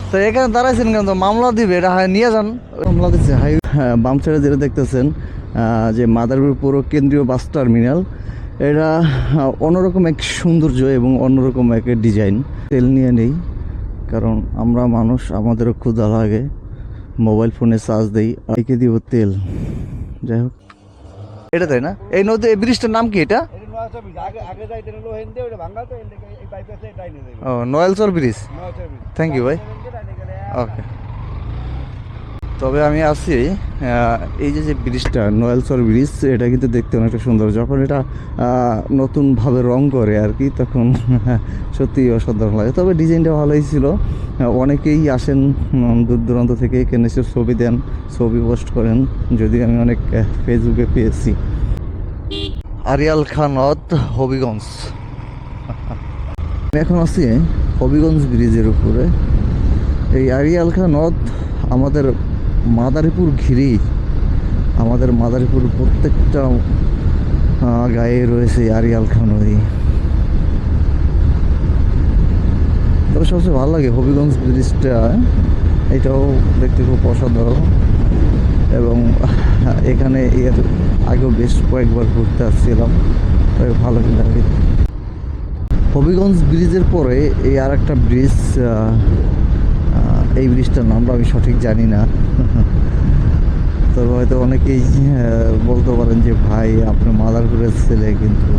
তো এখানে দাঁড়াইছেন কেন? তো মামলা দিবে, এটা নিয়ে যান। মামলা দিচ্ছে হাই। হ্যাঁ, বাম সাইডে যেটা দেখতেছেন যে মাদারীপুর পৌর কেন্দ্রীয় বাস টার্মিনাল, এটা অন্যরকম এক সৌন্দর্য এবং অন্যরকম এক ডিজাইন। তেল নিয়ে নেই, কারণ আমরা মানুষ, আমাদেরও ক্ষুধা লাগে, মোবাইল ফোনে চার্জ দেই, একে দিব তেল। যাই হোক, এটা তাই না? এই নদী, এই ব্রিজটার নাম কি? এটা ও নয়ালচর ব্রিজ। থ্যাংক ইউ ভাই। ওকে, তবে আমি আছি এই যে ব্রিজটা, নয়ালচর ব্রিজ, এটা কিন্তু দেখতে অনেকটা সুন্দর। যখন এটা নতুনভাবে রং করে আর কি, তখন সত্যি অসাধারণ লাগে। তবে ডিজাইনটা ভালোই ছিল। অনেকেই আসেন দূর দূরান্ত থেকে, এখানে এসে ছবি দেন, ছবি পোস্ট করেন, যদিও আমি অনেক ফেসবুকে পেয়েছি। আরিয়াল খান নদ, হবিগঞ্জ। আমি এখন আছি হবিগঞ্জ ব্রিজের উপরে। এই আরিয়াল খান নদ আমাদের মাদারীপুর ঘিরেই, আমাদের মাদারীপুর প্রত্যেকটা গায়ে রয়েছে আরিয়াল খান নদী। তবে সবচেয়ে ভালো লাগে হবিগঞ্জ ব্রিজটা, এটাও দেখতে খুব অসাধারণ। এবং এখানে এর আগেও বেশ কয়েকবার ঘুরতে আসছিলাম, তবে ভালো লাগে। হবিগঞ্জ ব্রিজের পরে এই আর একটা ব্রিজ, এই ব্রিজটার নামটা আমি সঠিক জানি না। তবে হয়তো অনেকেই বলতে পারেন যে ভাই আপনি মাদারীপুরের ছেলে, কিন্তু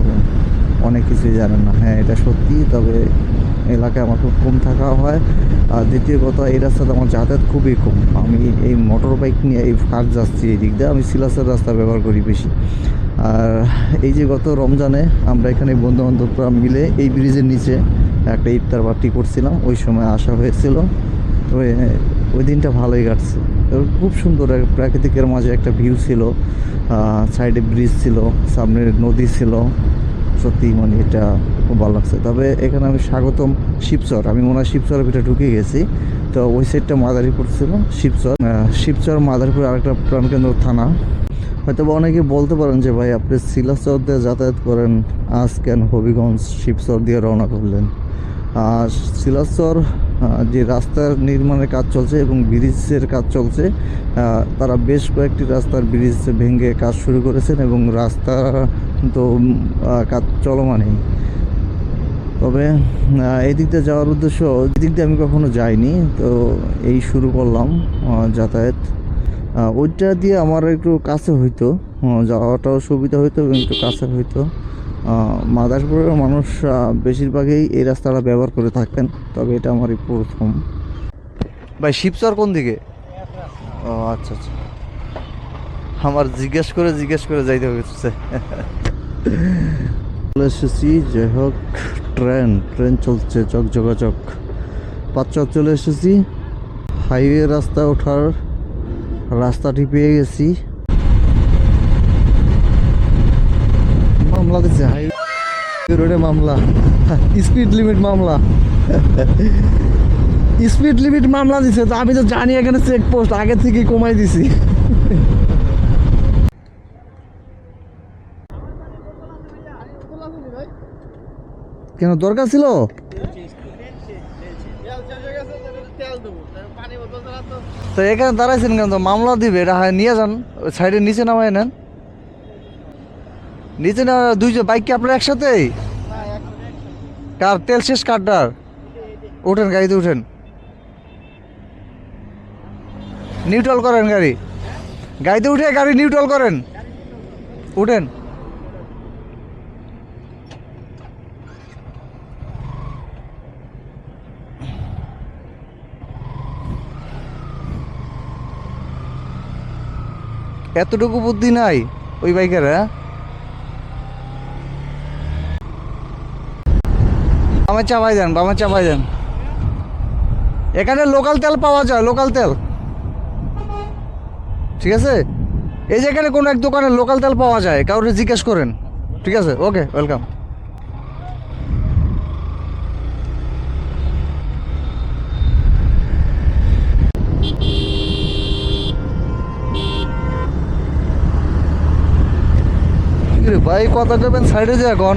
অনেক কিছুই জানেন না। হ্যাঁ, এটা সত্যি। তবে এলাকায় আমার খুব কম থাকা হয়। আর দ্বিতীয় কথা, এই রাস্তাতে আমার যাতায়াত খুবই কম। আমি এই মোটর বাইক নিয়ে এই ফার্স্ট যাচ্ছি এই দিক দিয়ে, আমি সিলাসের রাস্তা ব্যবহার করি বেশি। আর এই যে গত রমজানে আমরা এখানে বন্ধুবান্ধবরা মিলে এই ব্রিজের নিচে একটা ইফতার পার্টি করছিলাম, ওই সময় আসা হয়েছিল। তো ওই দিনটা ভালোই কাটছে। খুব সুন্দর প্রাকৃতিকের মাঝে একটা ভিউ ছিল, সাইডে ব্রিজ ছিল, সামনে নদী ছিল। সত্যি মানে এটা খুব ভালো লাগছে। তবে এখানে আমি স্বাগতম শিবচর, আমি মনে হয় শিবচরের ভিতরে ঢুকে গেছি। তো ওই সাইডটা মাদারীপুর ছিল, শিবচর মাদারীপুর আরেকটা প্রাণকেন্দ্র থানা। হয়তো অনেকে বলতে পারেন যে ভাই আপনি শিলাচর দিয়ে যাতায়াত করেন, আজ কেন হবিগঞ্জ শিবচর দিয়ে রওনা করলেন? আর শিলাচর যে রাস্তার নির্মাণের কাজ চলছে এবং ব্রিজের কাজ চলছে, তারা বেশ কয়েকটি রাস্তার ব্রিজ ভেঙে কাজ শুরু করেছেন এবং রাস্তা তো কাজ চলমানই। তবে এই দিক দিয়ে যাওয়ার উদ্দেশ্য, এদিক দিয়ে আমি কখনো যাইনি, তো এই শুরু করলাম যাতায়াত। ওইটা দিয়ে আমার একটু কাছে হইতো, যাওয়াটাও সুবিধা হইতো এবং একটু কাছে হইতো। মাদারীপুরের মানুষ বেশিরভাগই এই রাস্তাটা ব্যবহার করে থাকেন, তবে এটা আমারই প্রথম। ভাই শিবচর কোন দিকে? ও আচ্ছা আচ্ছা, আমার জিজ্ঞেস করে যাইতে হয়েছে। চলে এসেছি, যাই হোক, ট্রেন চলছে যোগাযোগ। পাঁচচক চলে এসেছি, হাইওয়ে রাস্তা ওঠার রাস্তাটি পেয়ে গেছি। মামলা দিচ্ছে হাইওয়ে রোডে, মামলা স্পিড লিমিট মামলা। স্পিড লিমিট মামলা দিছে। তো আমি তো জানি এখানে চেকপোস্ট, আগে থেকে কমাই দিছি। কেন দরকার ছিল? তো এখানে দাঁড়াইছেন কেন? তো মামলা দিবে, এটা নিয়ে যান, সাইডে নিচে নামায় নেন। নিচে না, দুইজন বাইক কি আপনার একসাথে? কার তেল শেষ? কারটার? উঠেন, গাড়িতে উঠেন, নিউট্রাল করেন গাড়িতে উঠে গাড়ি নিউট্রাল করেন, উঠেন। এতটুকু বুদ্ধি নাই ওই বাইকের। বামে চাপাই দেন। এখানে লোকাল তেল পাওয়া যায়, লোকাল তেল, ঠিক আছে? এই যে এখানে কোনো এক দোকানে লোকাল তেল পাওয়া যায়, কাউকে জিজ্ঞেস করেন, ঠিক আছে? ওকে, ওয়েলকাম। ভাই কথা দেবেন সাইডে যে এখন